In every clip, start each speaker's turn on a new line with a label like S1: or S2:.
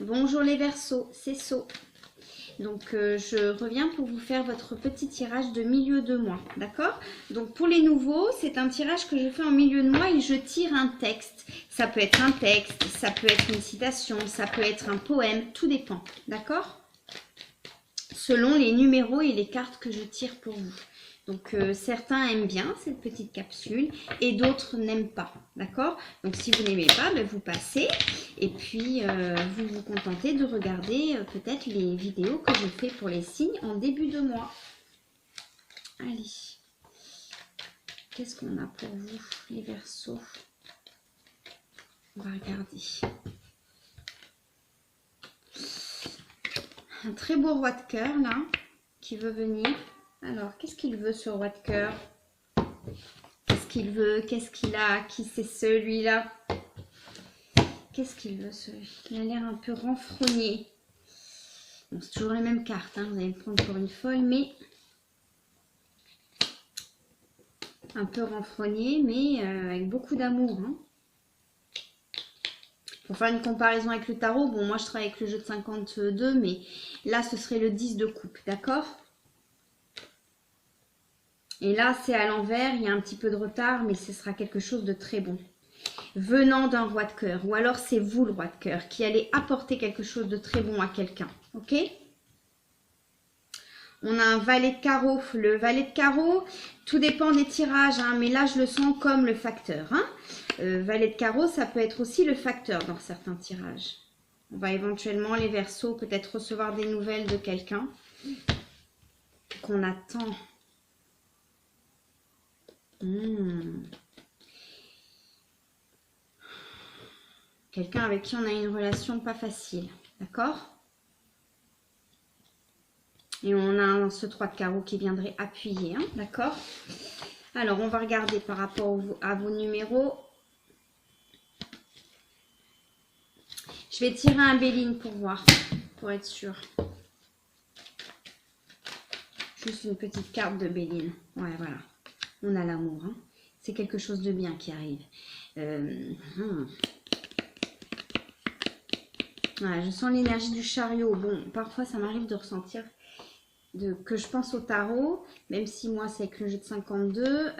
S1: Bonjour les Verseaux, c'est So. Donc je reviens pour vous faire votre petit tirage de milieu de mois, d'accord? Donc pour les nouveaux, c'est un tirage que je fais en milieu de mois et je tire un texte. Ça peut être un texte, ça peut être une citation, ça peut être un poème, tout dépend, d'accord? Selon les numéros et les cartes que je tire pour vous. Donc certains aiment bien cette petite capsule et d'autres n'aiment pas, d'accord? Donc si vous n'aimez pas, ben, vous passez et puis vous vous contentez de regarder peut-être les vidéos que je fais pour les signes en début de mois. Allez, qu'est-ce qu'on a pour vous les Verseaux? On va regarder. Un très beau roi de cœur là qui veut venir. Alors, qu'est-ce qu'il veut ce roi de cœur? Qu'est-ce qu'il veut? Qu'est-ce qu'il a? Qui c'est celui-là? Qu'est-ce qu'il veut celui-là? Il a l'air un peu renfrogné. Bon, c'est toujours les mêmes cartes, hein. Vous allez me prendre pour une folle, mais un peu renfrogné, mais avec beaucoup d'amour. Hein. Pour faire une comparaison avec le tarot, bon, moi je travaille avec le jeu de 52, mais là ce serait le 10 de coupe, d'accord? Et là, c'est à l'envers, il y a un petit peu de retard, mais ce sera quelque chose de très bon. Venant d'un roi de cœur, ou alors c'est vous le roi de cœur, qui allez apporter quelque chose de très bon à quelqu'un, ok? On a un valet de carreau. Le valet de carreau, tout dépend des tirages, hein, mais là, je le sens comme le facteur. Hein. Valet de carreau, ça peut être aussi le facteur dans certains tirages. On va éventuellement, les Verseaux, peut-être recevoir des nouvelles de quelqu'un qu'on attend. Quelqu'un avec qui on a une relation pas facile, d'accord? Et on a ce 3 de carreau qui viendrait appuyer, hein, d'accord? Alors, on va regarder par rapport à vos numéros. Je vais tirer un Béline pour voir, pour être sûr. Juste une petite carte de Béline. Ouais, voilà. On a l'amour, hein. C'est quelque chose de bien qui arrive. Ouais, je sens l'énergie du chariot. Bon, parfois, ça m'arrive de ressentir que je pense au tarot, même si moi, c'est avec le jeu de 52.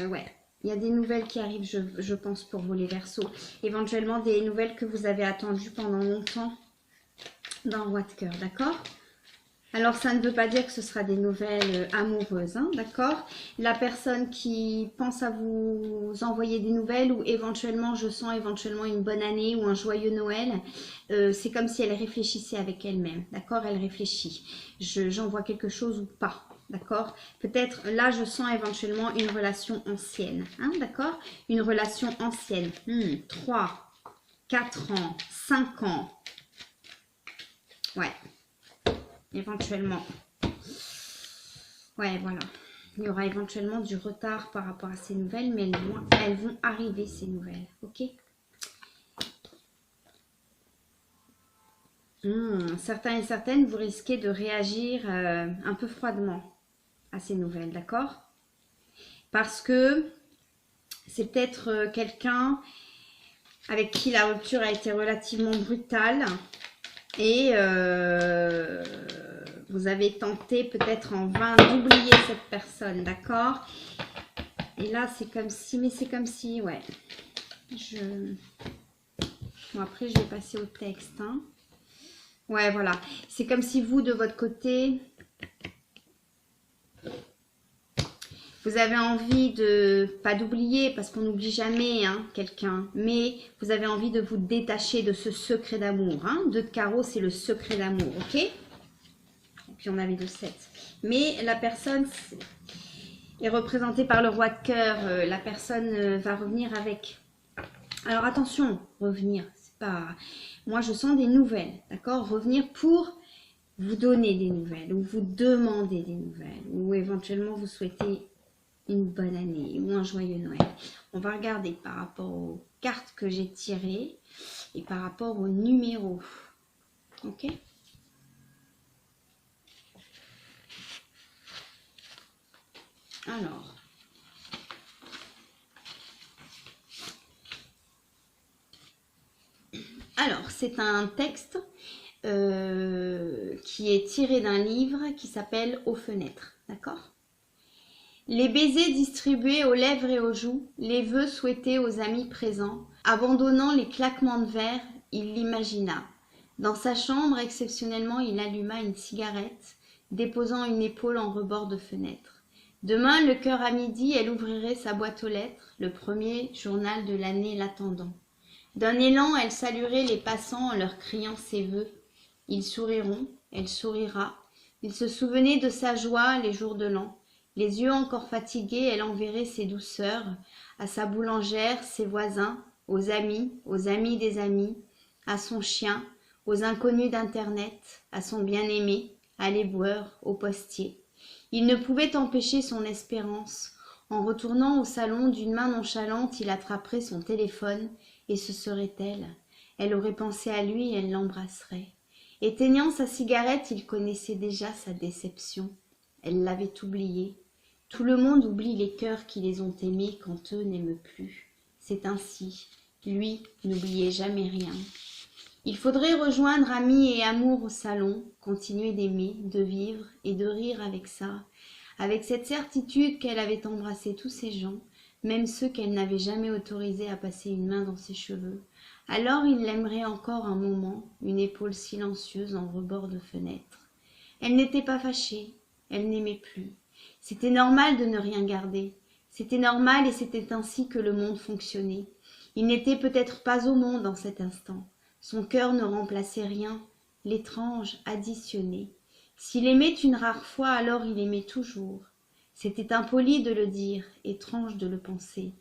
S1: Ouais, il y a des nouvelles qui arrivent, je pense, pour vous, les Verseaux. Éventuellement, des nouvelles que vous avez attendues pendant longtemps d'un roi de cœur, d'accord? Alors, ça ne veut pas dire que ce sera des nouvelles amoureuses, hein, d'accord? La personne qui pense à vous envoyer des nouvelles ou éventuellement, je sens éventuellement une bonne année ou un joyeux Noël, c'est comme si elle réfléchissait avec elle-même, d'accord? Elle réfléchit. J'envoie quelque chose ou pas, d'accord? Peut-être, là, je sens éventuellement une relation ancienne, hein, d'accord? Une relation ancienne. 3, 4 ans, 5 ans. Ouais. Éventuellement. Ouais, voilà. Il y aura éventuellement du retard par rapport à ces nouvelles, mais elles vont arriver, ces nouvelles. Ok? Certains et certaines, vous risquez de réagir un peu froidement à ces nouvelles, d'accord? Parce que c'est peut-être quelqu'un avec qui la rupture a été relativement brutale et vous avez tenté peut-être en vain d'oublier cette personne, d'accord? Et là, c'est comme si, mais c'est comme si, ouais. Bon, après, je vais passer au texte, hein. Ouais, voilà. C'est comme si vous, de votre côté, vous avez envie de, pas d'oublier, parce qu'on n'oublie jamais hein, quelqu'un, mais vous avez envie de vous détacher de ce secret d'amour. Hein. 2 de carreau, c'est le secret d'amour, ok? Et puis on avait 2 7. Mais la personne est représentée par le roi de cœur. La personne va revenir avec. Alors attention, revenir, c'est pas... Moi, je sens des nouvelles, d'accord? Revenir pour vous donner des nouvelles ou vous demander des nouvelles ou éventuellement vous souhaitez une bonne année ou un joyeux Noël. On va regarder par rapport aux cartes que j'ai tirées et par rapport aux numéros. Ok? Alors. Alors, c'est un texte qui est tiré d'un livre qui s'appelle Aux fenêtres, d'accord? Les baisers distribués aux lèvres et aux joues, les vœux souhaités aux amis présents, abandonnant les claquements de verre, il l'imagina. Dans sa chambre, exceptionnellement, il alluma une cigarette, déposant une épaule en rebord de fenêtre. Demain, le cœur à midi, elle ouvrirait sa boîte aux lettres, le premier journal de l'année l'attendant. D'un élan, elle saluerait les passants en leur criant ses vœux. Ils souriront, elle sourira. Il se souvenait de sa joie les jours de l'an. Les yeux encore fatigués, elle enverrait ses douceurs à sa boulangère, ses voisins, aux amis des amis, à son chien, aux inconnus d'Internet, à son bien-aimé, à l'éboueur, au postier. Il ne pouvait empêcher son espérance. En retournant au salon, d'une main nonchalante, il attraperait son téléphone, et ce serait elle. Elle aurait pensé à lui et elle l'embrasserait. Éteignant sa cigarette, il connaissait déjà sa déception. Elle l'avait oublié. Tout le monde oublie les cœurs qui les ont aimés quand eux n'aiment plus. C'est ainsi. Lui n'oubliait jamais rien. Il faudrait rejoindre amis et amour au salon, continuer d'aimer, de vivre et de rire avec ça, avec cette certitude qu'elle avait embrassé tous ces gens, même ceux qu'elle n'avait jamais autorisés à passer une main dans ses cheveux. Alors il l'aimerait encore un moment, une épaule silencieuse en rebord de fenêtre. Elle n'était pas fâchée, elle n'aimait plus. C'était normal de ne rien garder. C'était normal et c'était ainsi que le monde fonctionnait. Il n'était peut-être pas au monde en cet instant. Son cœur ne remplaçait rien. L'étrange additionnait. S'il aimait une rare fois, alors il aimait toujours. C'était impoli de le dire, étrange de le penser.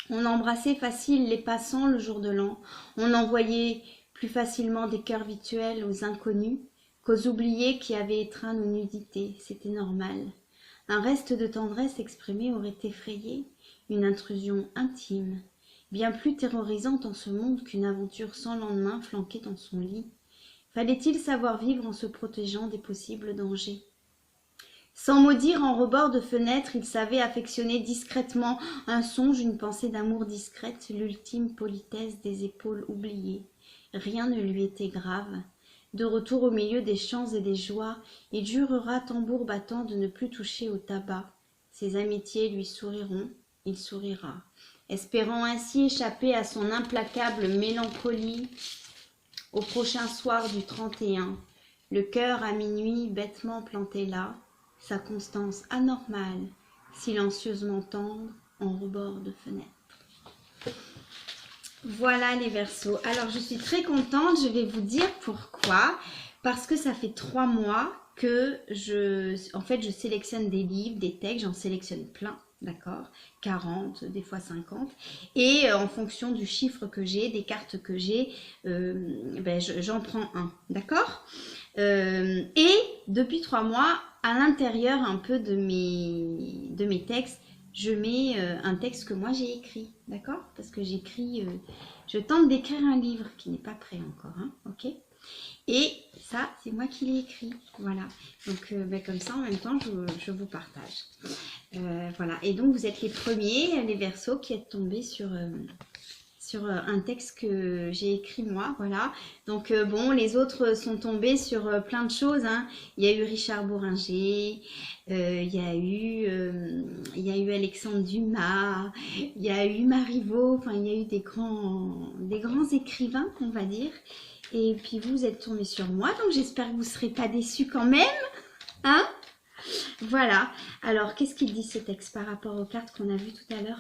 S1: On embrassait facile les passants le jour de l'an. On envoyait plus facilement des cœurs virtuels aux inconnus qu'aux oubliés qui avaient étreint nos nudités. C'était normal. Un reste de tendresse exprimé aurait effrayé, une intrusion intime, bien plus terrorisante en ce monde qu'une aventure sans lendemain flanquée dans son lit. Fallait-il savoir vivre en se protégeant des possibles dangers? Sans maudire en rebord de fenêtre, il savait affectionner discrètement un songe, une pensée d'amour discrète, l'ultime politesse des épaules oubliées. Rien ne lui était grave. De retour au milieu des chants et des joies, il jurera tambour battant de ne plus toucher au tabac. Ses amitiés lui souriront, il sourira, espérant ainsi échapper à son implacable mélancolie au prochain soir du 31, le cœur à minuit bêtement planté là, sa constance anormale, silencieusement tendre en rebord de fenêtre. Voilà les Verseaux. Alors je suis très contente, je vais vous dire pourquoi. Parce que ça fait 3 mois que je sélectionne des livres, des textes, j'en sélectionne plein, d'accord, 40, des fois 50. Et en fonction du chiffre que j'ai, des cartes que j'ai, j'en prends un, d'accord. Et depuis 3 mois, à l'intérieur un peu de mes textes, je mets un texte que moi j'ai écrit, d'accord? Parce que je tente d'écrire un livre qui n'est pas prêt encore, hein, ok? Et ça, c'est moi qui l'ai écrit, voilà. Donc, comme ça, en même temps, je vous partage. Voilà, et donc vous êtes les premiers, les Verseaux, qui êtes tombés sur un texte que j'ai écrit moi, voilà. Donc bon, les autres sont tombés sur plein de choses, hein. Il y a eu Richard Bohringer, il y a eu Alexandre Dumas, il y a eu Marivaux, enfin il y a eu des grands écrivains, on va dire. Et puis vous êtes tombés sur moi, donc j'espère que vous ne serez pas déçus quand même, hein. Voilà, alors qu'est-ce qu'il dit ce texte par rapport aux cartes qu'on a vues tout à l'heure?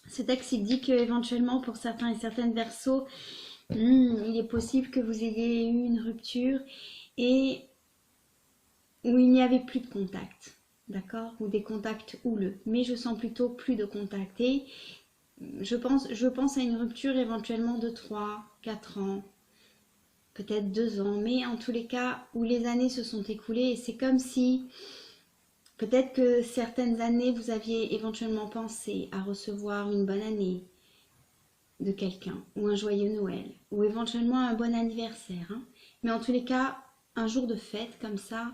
S1: Ce texte, il dit qu'éventuellement, pour certains et certaines Verseaux, il est possible que vous ayez eu une rupture et où il n'y avait plus de contact, d'accord? Ou des contacts houleux. Mais je sens plutôt plus de contact. Et je pense à une rupture éventuellement de 3, 4 ans, peut-être 2 ans. Mais en tous les cas, où les années se sont écoulées et c'est comme si... Peut-être que certaines années, vous aviez éventuellement pensé à recevoir une bonne année de quelqu'un, ou un joyeux Noël, ou éventuellement un bon anniversaire. Hein. Mais en tous les cas, un jour de fête comme ça,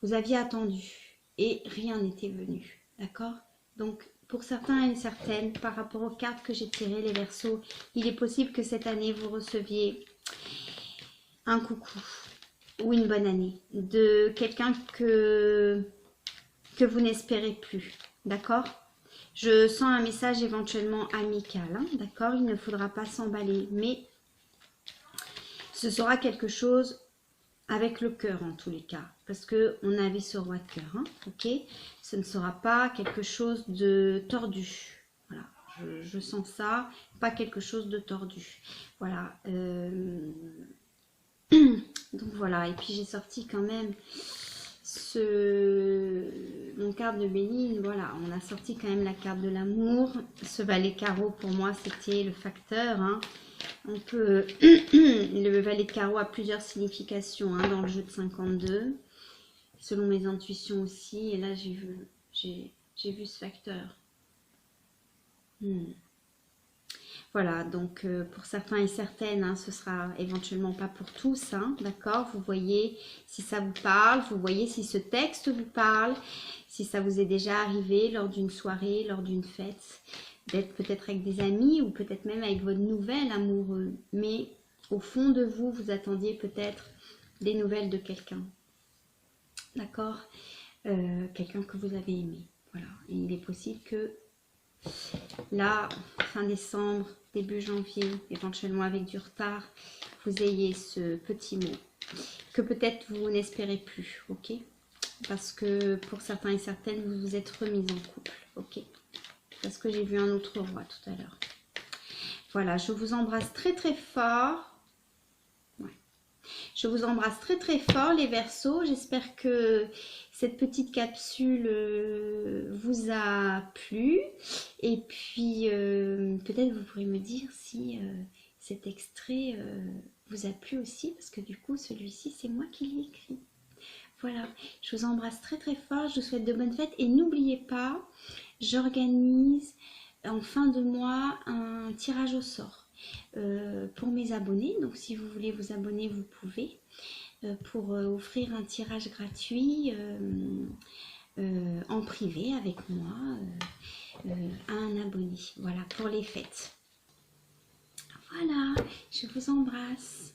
S1: vous aviez attendu et rien n'était venu. D'accord? Donc, pour certains et certaines, par rapport aux cartes que j'ai tirées, les Verseaux, il est possible que cette année, vous receviez un coucou ou une bonne année de quelqu'un que vous n'espérez plus, d'accord? Je sens un message éventuellement amical, hein, d'accord? Il ne faudra pas s'emballer, mais ce sera quelque chose avec le cœur en tous les cas, parce que on avait ce roi de cœur, hein, ok? Ce ne sera pas quelque chose de tordu, voilà, je sens ça, pas quelque chose de tordu, voilà. Donc voilà, et puis j'ai sorti quand même mon carte de Béline, voilà, on a sorti quand même la carte de l'amour. Ce valet carreau pour moi c'était le facteur, hein. On peut le valet de carreau a plusieurs significations, hein, dans le jeu de 52 selon mes intuitions aussi, et là j'ai vu ce facteur. Voilà, donc pour certains et certaines, hein, ce sera éventuellement pas pour tous, hein, d'accord? Vous voyez si ça vous parle, vous voyez si ce texte vous parle, si ça vous est déjà arrivé lors d'une soirée, lors d'une fête, d'être peut-être avec des amis ou peut-être même avec votre nouvel amoureux. Mais au fond de vous, vous attendiez peut-être des nouvelles de quelqu'un, d'accord? Quelqu'un que vous avez aimé, voilà. Et il est possible que là, fin décembre, début janvier, éventuellement avec du retard, vous ayez ce petit mot que peut-être vous n'espérez plus, ok? Parce que pour certains et certaines, vous vous êtes remis en couple, ok? Parce que j'ai vu un autre roi tout à l'heure. Voilà, je vous embrasse très très fort. Ouais. Je vous embrasse très très fort les Verseaux. J'espère que cette petite capsule vous a plu. Et puis, peut-être vous pourrez me dire si cet extrait vous a plu aussi. Parce que du coup, celui-ci, c'est moi qui l'ai écrit. Voilà, je vous embrasse très très fort. Je vous souhaite de bonnes fêtes. Et n'oubliez pas, j'organise en fin de mois un tirage au sort pour mes abonnés. Donc, si vous voulez vous abonner, vous pouvez. Pour offrir un tirage gratuit en privé avec moi à un abonné. Voilà, pour les fêtes. Voilà, je vous embrasse.